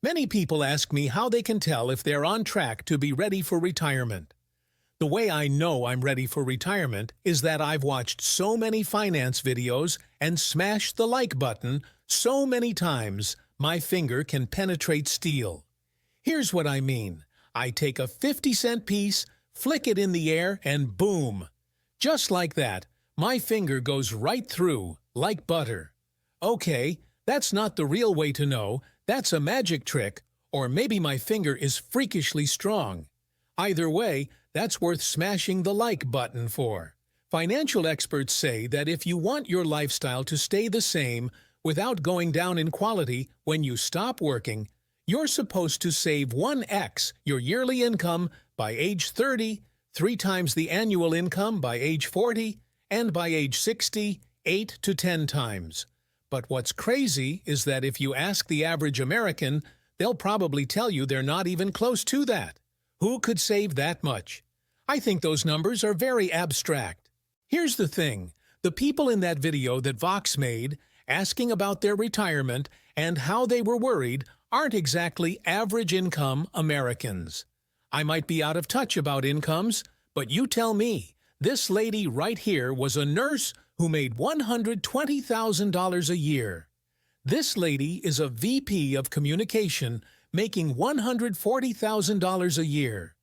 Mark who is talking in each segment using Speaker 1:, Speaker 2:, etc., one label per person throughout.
Speaker 1: Many people ask me how they can tell if they're on track to be ready for retirement. The way I know I'm ready for retirement is that I've watched so many finance videos and smashed the like button so many times my finger can penetrate steel. Here's what I mean. I take a 50-cent piece, flick it in the air, and boom! Just like that, my finger goes right through, like butter. Okay, that's not the real way to know. That's a magic trick, or maybe my finger is freakishly strong. Either way, that's worth smashing the like button for. Financial experts say that if you want your lifestyle to stay the same without going down in quality when you stop working, you're supposed to save 1x your yearly income by age 30, 3 times the annual income by age 40, and by age 60, 8 to 10 times. But what's crazy is that if you ask the average American, they'll probably tell you they're not even close to that. Who could save that much? I think those numbers are very abstract. Here's the thing. The people in that video that Vox made, asking about their retirement and how they were worried, aren't exactly average income Americans. I might be out of touch about incomes, but you tell me, this lady right here was a nurse who made $120,000 a year. This lady is a VP of communication making $140,000 a year.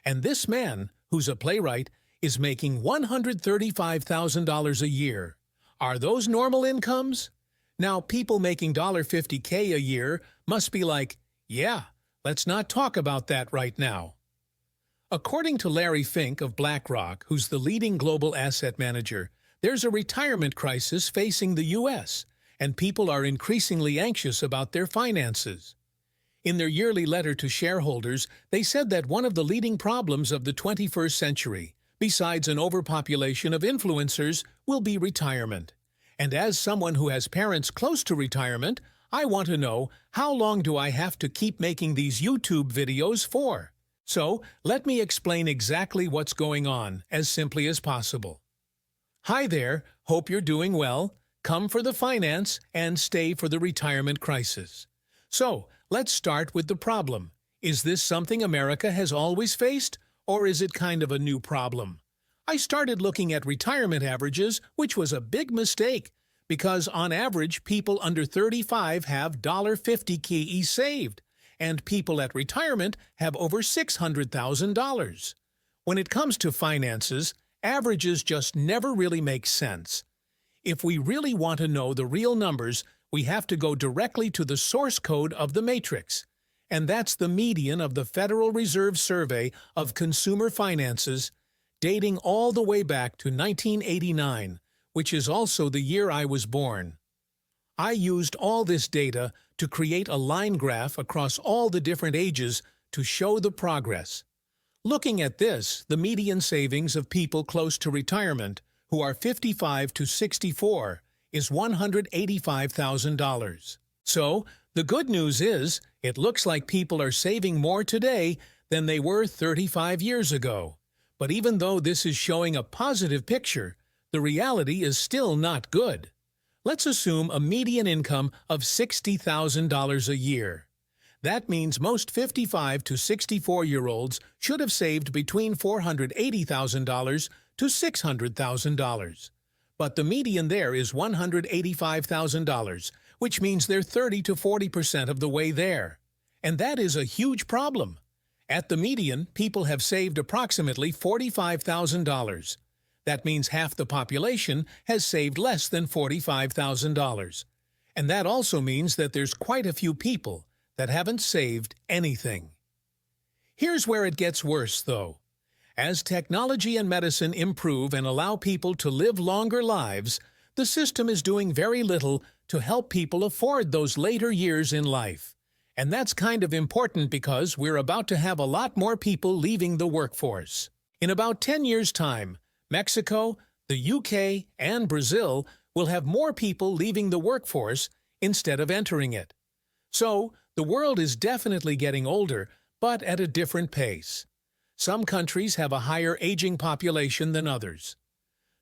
Speaker 1: And this man, who's a playwright, is making $135,000 a year. Are those normal incomes? Now, people making $50K a year must be like, yeah, let's not talk about that right now. According to Larry Fink of BlackRock, who's the leading global asset manager, there's a retirement crisis facing the U.S., and people are increasingly anxious about their finances. In their yearly letter to shareholders, they said that one of the leading problems of the 21st century, besides an overpopulation of influencers, will be retirement. And as someone who has parents close to retirement, I want to know, how long do I have to keep making these YouTube videos for? So, let me explain exactly what's going on, as simply as possible. Hi there, hope you're doing well. Come for the finance and stay for the retirement crisis. So, let's start with the problem. Is this something America has always faced, or is it kind of a new problem? I started looking at retirement averages, which was a big mistake, because on average, people under 35 have $50K saved, and people at retirement have over $600,000. When it comes to finances, averages just never really make sense. If we really want to know the real numbers, we have to go directly to the source code of the matrix, and that's the median of the Federal Reserve Survey of Consumer Finances, dating all the way back to 1989, which is also the year I was born. I used all this data to create a line graph across all the different ages to show the progress. Looking at this, the median savings of people close to retirement, who are 55 to 64, is $185,000. So, the good news is, it looks like people are saving more today than they were 35 years ago. But even though this is showing a positive picture, the reality is still not good. Let's assume a median income of $60,000 a year. That means most 55 to 64-year-olds should have saved between $480,000 to $600,000. But the median there is $185,000, which means they're 30 to 40% of the way there. And that is a huge problem. At the median, people have saved approximately $45,000. That means half the population has saved less than $45,000. And that also means that there's quite a few people that haven't saved anything. Here's where it gets worse, though. As technology and medicine improve and allow people to live longer lives, the system is doing very little to help people afford those later years in life. And that's kind of important because we're about to have a lot more people leaving the workforce. In about 10 years' time, Mexico, the UK, and Brazil will have more people leaving the workforce instead of entering it. So, the world is definitely getting older, but at a different pace. Some countries have a higher aging population than others.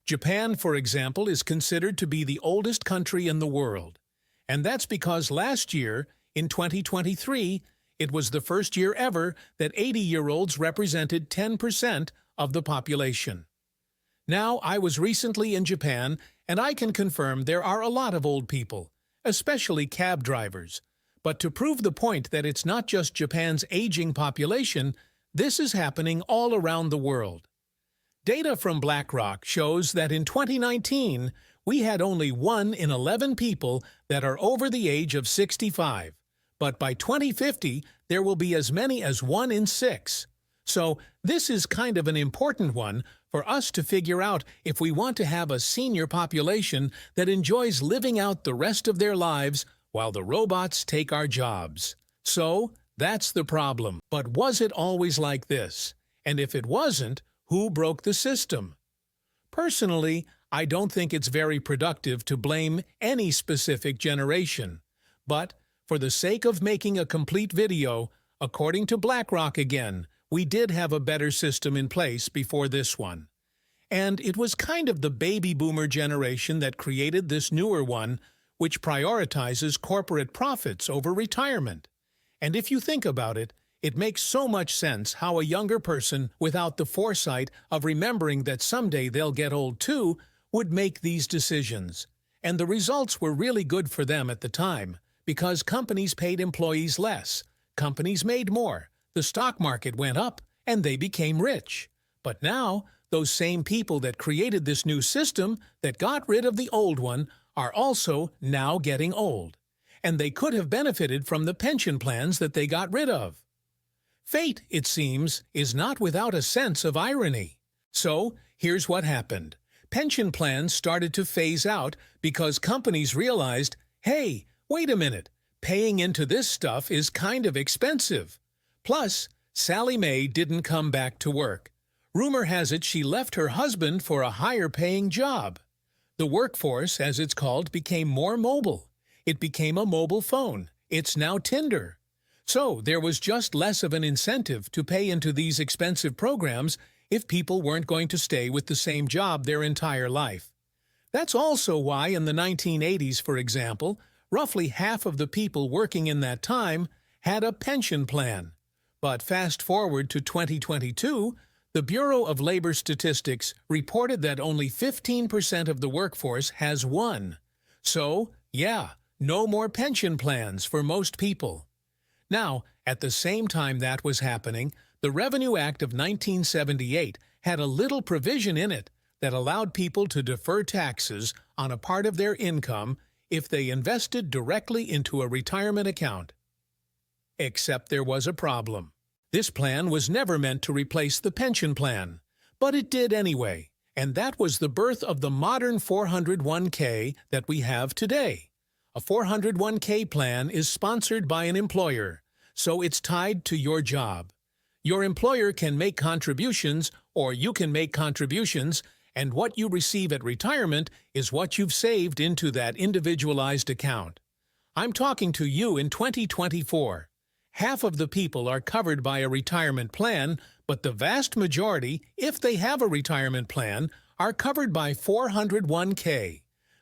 Speaker 1: Japan, for example, is considered to be the oldest country in the world. And that's because last year, In 2023, it was the first year ever that 80-year-olds represented 10% of the population. Now, I was recently in Japan, and I can confirm there are a lot of old people, especially cab drivers. But to prove the point that it's not just Japan's aging population, this is happening all around the world. Data from BlackRock shows that in 2019, we had only 1 in 11 people that are over the age of 65. But by 2050, there will be as many as 1 in 6. So this is kind of an important one for us to figure out if we want to have a senior population that enjoys living out the rest of their lives while the robots take our jobs. So that's the problem. But was it always like this? And if it wasn't, who broke the system? Personally, I don't think it's very productive to blame any specific generation. But for the sake of making a complete video, according to BlackRock again, we did have a better system in place before this one. And it was kind of the baby boomer generation that created this newer one, which prioritizes corporate profits over retirement. And if you think about it, it makes so much sense how a younger person, without the foresight of remembering that someday they'll get old too, would make these decisions. And the results were really good for them at the time, because companies paid employees less, companies made more, the stock market went up, and they became rich. But now, those same people that created this new system that got rid of the old one are also now getting old. And they could have benefited from the pension plans that they got rid of. Fate, it seems, is not without a sense of irony. So, here's what happened. Pension plans started to phase out because companies realized, hey, wait a minute, paying into this stuff is kind of expensive. Plus, Sally Mae didn't come back to work. Rumor has it she left her husband for a higher-paying job. The workforce, as it's called, became more mobile. It became a mobile phone. It's now Tinder. So there was just less of an incentive to pay into these expensive programs if people weren't going to stay with the same job their entire life. That's also why in the 1980s, for example, roughly half of the people working in that time had a pension plan. But fast forward to 2022, the Bureau of Labor Statistics reported that only 15% of the workforce has one. So, yeah, no more pension plans for most people. Now, at the same time that was happening, the Revenue Act of 1978 had a little provision in it that allowed people to defer taxes on a part of their income if they invested directly into a retirement account. Except there was a problem. This plan was never meant to replace the pension plan, but it did anyway, and that was the birth of the modern 401k that we have today. A 401k plan is sponsored by an employer, so it's tied to your job. Your employer can make contributions, or you can make contributions, and what you receive at retirement is what you've saved into that individualized account. I'm talking to you in 2024. Half of the people are covered by a retirement plan, but the vast majority, if they have a retirement plan, are covered by 401k.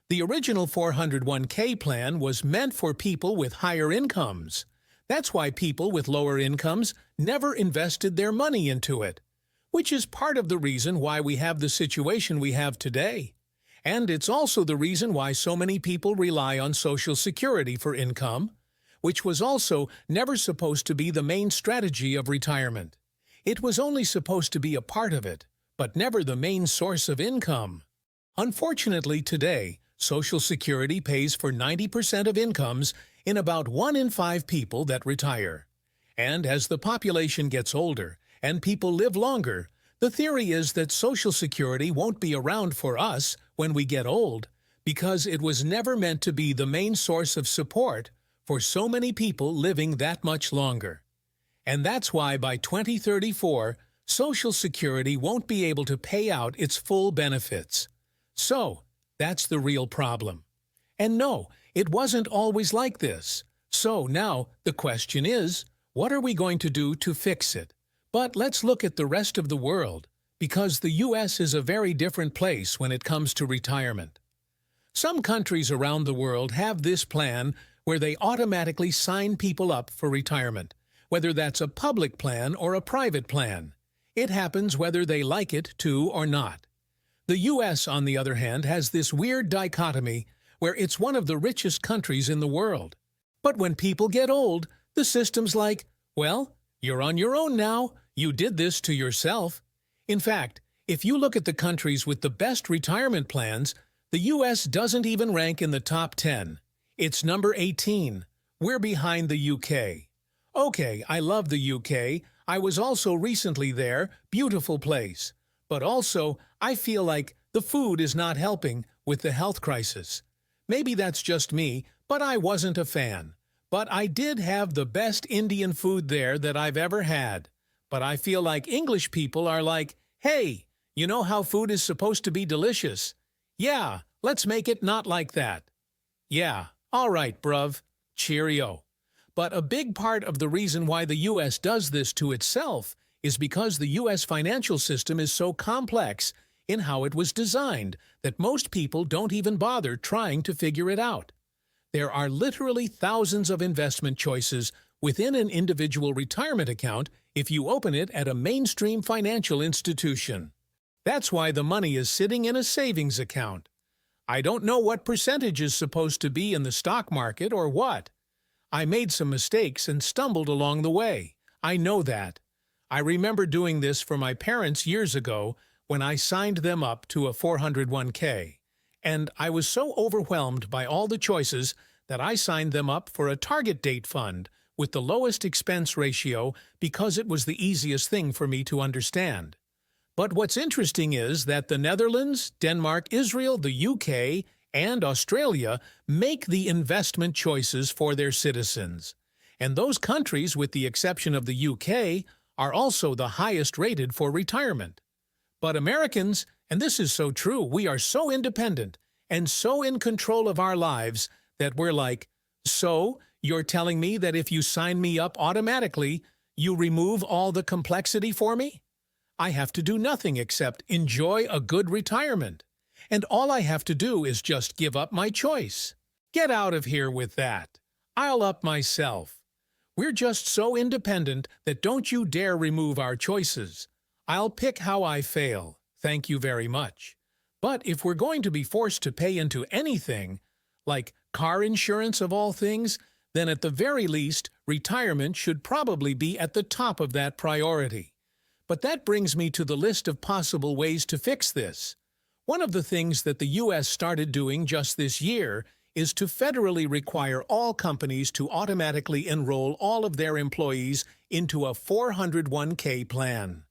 Speaker 1: The original 401k plan was meant for people with higher incomes. That's why people with lower incomes never invested their money into it, which is part of the reason why we have the situation we have today. And it's also the reason why so many people rely on Social Security for income, which was also never supposed to be the main strategy of retirement. It was only supposed to be a part of it, but never the main source of income. Unfortunately, today, Social Security pays for 90% of incomes in about 1 in 5 people that retire. And as the population gets older and people live longer, the theory is that Social Security won't be around for us when we get old because it was never meant to be the main source of support for so many people living that much longer. And that's why by 2034, Social Security won't be able to pay out its full benefits. So, that's the real problem. And no, it wasn't always like this. So now, the question is, what are we going to do to fix it? But let's look at the rest of the world, because the US is a very different place when it comes to retirement. Some countries around the world have this plan where they automatically sign people up for retirement, whether that's a public plan or a private plan. It happens whether they like it to or not. The U.S., on the other hand, has this weird dichotomy where it's one of the richest countries in the world. But when people get old, the system's like, well, you're on your own now. You did this to yourself. In fact, if you look at the countries with the best retirement plans, the U.S. doesn't even rank in the top 10. It's number 18. We're behind the U.K. Okay, I love the U.K. I was also recently there, beautiful place. But also, I feel like the food is not helping with the health crisis. Maybe that's just me, but I wasn't a fan. But I did have the best Indian food there that I've ever had. But I feel like English people are like, hey, you know how food is supposed to be delicious? Yeah, let's make it not like that. Yeah, all right, bruv. Cheerio. But a big part of the reason why the U.S. does this to itself is because the U.S. financial system is so complex in how it was designed that most people don't even bother trying to figure it out. There are literally thousands of investment choices within an individual retirement account if you open it at a mainstream financial institution. That's why the money is sitting in a savings account. I don't know what percentage is supposed to be in the stock market or what. I made some mistakes and stumbled along the way. I know that. I remember doing this for my parents years ago when I signed them up to a 401k. And I was so overwhelmed by all the choices that I signed them up for a target date fund with the lowest expense ratio because it was the easiest thing for me to understand. But what's interesting is that the Netherlands, Denmark, Israel, the UK, and Australia make the investment choices for their citizens. And those countries, with the exception of the UK, are also the highest rated for retirement. But Americans, and this is so true, we are so independent and so in control of our lives that we're like, so you're telling me that if you sign me up automatically, you remove all the complexity for me? I have to do nothing except enjoy a good retirement. And all I have to do is just give up my choice. Get out of here with that. I'll up myself. We're just so independent that don't you dare remove our choices. I'll pick how I fail. Thank you very much. But if we're going to be forced to pay into anything, like car insurance of all things, then at the very least, retirement should probably be at the top of that priority. But that brings me to the list of possible ways to fix this. One of the things that the U.S. started doing just this year is to federally require all companies to automatically enroll all of their employees into a 401k plan.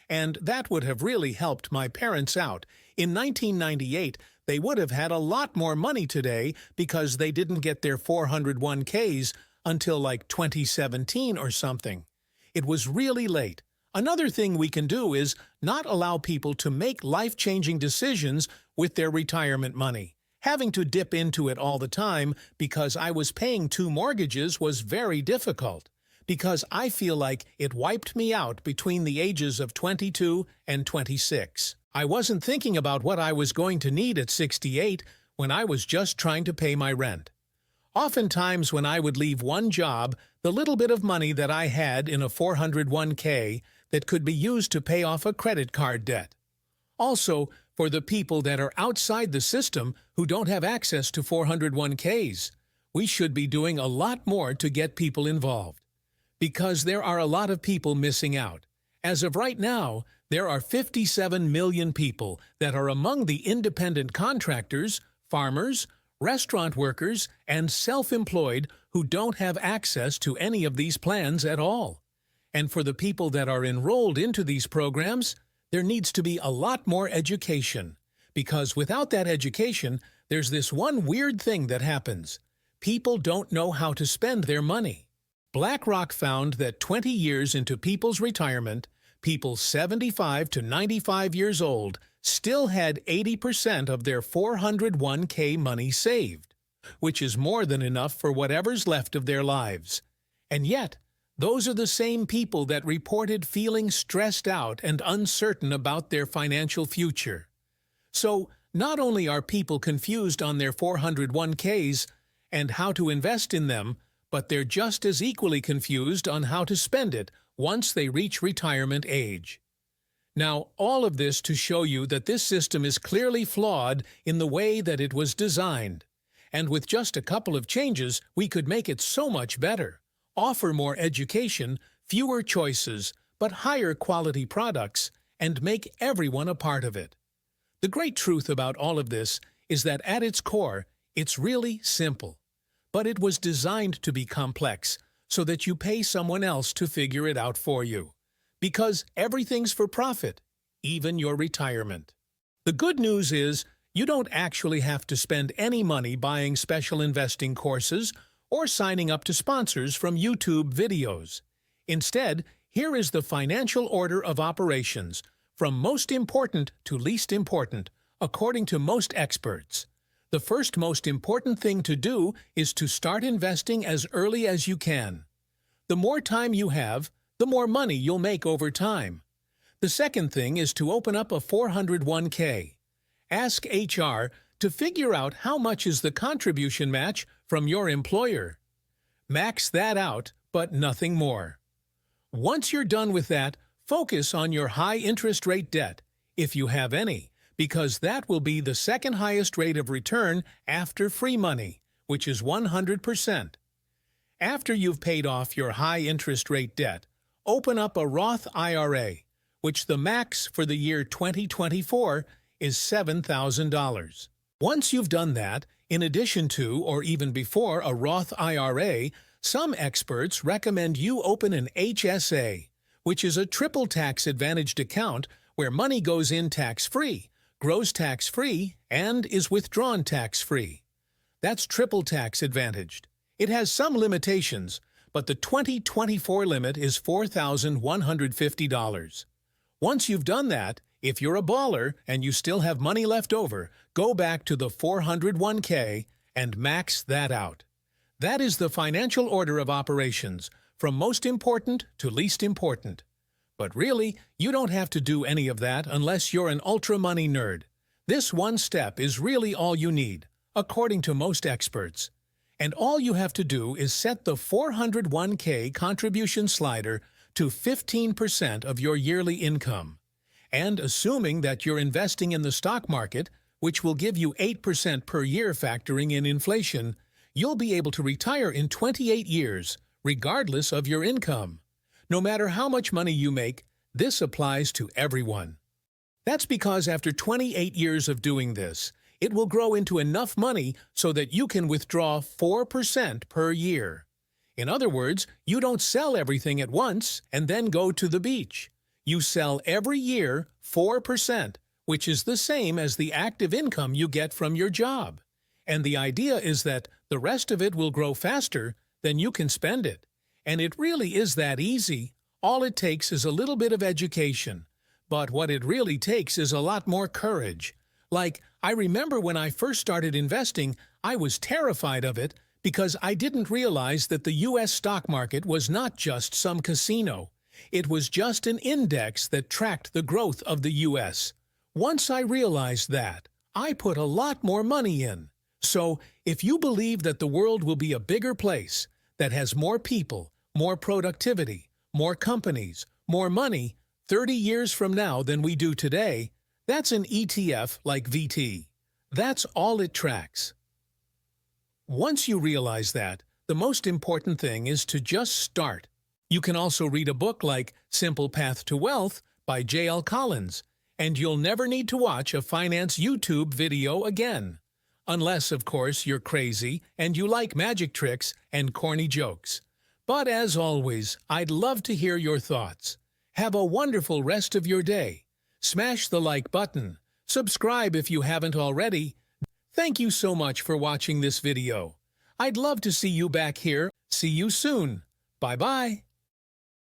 Speaker 1: And that would have really helped my parents out. In 1998, they would have had a lot more money today because they didn't get their 401ks until like 2017 or something. It was really late. Another thing we can do is not allow people to make life-changing decisions with their retirement money. Having to dip into it all the time because I was paying 2 mortgages was very difficult, because I feel like it wiped me out between the ages of 22 and 26. I wasn't thinking about what I was going to need at 68 when I was just trying to pay my rent. Oftentimes when I would leave one job, the little bit of money that I had in a 401k that could be used to pay off a credit card debt. Also, for the people that are outside the system who don't have access to 401ks, we should be doing a lot more to get people involved. Because there are a lot of people missing out. As of right now, there are 57 million people that are among the independent contractors, farmers, restaurant workers, and self-employed who don't have access to any of these plans at all. And for the people that are enrolled into these programs, there needs to be a lot more education. Because without that education, there's this one weird thing that happens. People don't know how to spend their money. BlackRock found that 20 years into people's retirement, people 75 to 95 years old still had 80% of their 401k money saved, which is more than enough for whatever's left of their lives. And yet, those are the same people that reported feeling stressed out and uncertain about their financial future. So, not only are people confused on their 401ks, and how to invest in them, but they're just as equally confused on how to spend it once they reach retirement age. Now, all of this to show you that this system is clearly flawed in the way that it was designed. And with just a couple of changes, we could make it so much better, offer more education, fewer choices, but higher quality products, and make everyone a part of it. The great truth about all of this is that at its core, it's really simple. But it was designed to be complex so that you pay someone else to figure it out for you. Because everything's for profit, even your retirement. The good news is you don't actually have to spend any money buying special investing courses or signing up to sponsors from YouTube videos. Instead, here is the financial order of operations, from most important to least important, according to most experts. The first most important thing to do is to start investing as early as you can. The more time you have, the more money you'll make over time. The second thing is to open up a 401k. Ask HR to figure out how much is the contribution match from your employer. Max that out, but nothing more. Once you're done with that, focus on your high interest rate debt, if you have any, because that will be the second highest rate of return after free money, which is 100%. After you've paid off your high interest rate debt, open up a Roth IRA, which the max for the year 2024 is $7,000. Once you've done that, in addition to or even before a Roth IRA, some experts recommend you open an HSA, which is a triple tax-advantaged account where money goes in tax-free, grows tax-free, and is withdrawn tax-free. That's triple tax-advantaged. It has some limitations, but the 2024 limit is $4,150. Once you've done that, if you're a baller and you still have money left over, go back to the 401k and max that out. That is the financial order of operations, from most important to least important. But really, you don't have to do any of that unless you're an ultra-money nerd. This one step is really all you need, according to most experts. And all you have to do is set the 401k contribution slider to 15% of your yearly income. And assuming that you're investing in the stock market, which will give you 8% per year factoring in inflation, you'll be able to retire in 28 years, regardless of your income. No matter how much money you make, this applies to everyone. That's because after 28 years of doing this, it will grow into enough money so that you can withdraw 4% per year. In other words, you don't sell everything at once and then go to the beach. You sell every year 4%, which is the same as the active income you get from your job. And the idea is that the rest of it will grow faster than you can spend it. And it really is that easy. All it takes is a little bit of education. But what it really takes is a lot more courage. Like, I remember when I first started investing, I was terrified of it because I didn't realize that the U.S. stock market was not just some casino. It was just an index that tracked the growth of the U.S. Once I realized that, I put a lot more money in. So, if you believe that the world will be a bigger place, that has more people, more productivity, more companies, more money, 30 years from now than we do today, that's an ETF like VT. That's all it tracks. Once you realize that, the most important thing is to just start. You can also read a book like Simple Path to Wealth by J.L. Collins, and you'll never need to watch a finance YouTube video again. Unless, of course, you're crazy and you like magic tricks and corny jokes. But as always, I'd love to hear your thoughts. Have a wonderful rest of your day. Smash the like button. Subscribe if you haven't already. Thank you so much for watching this video. I'd love to see you back here. See you soon. Bye-bye.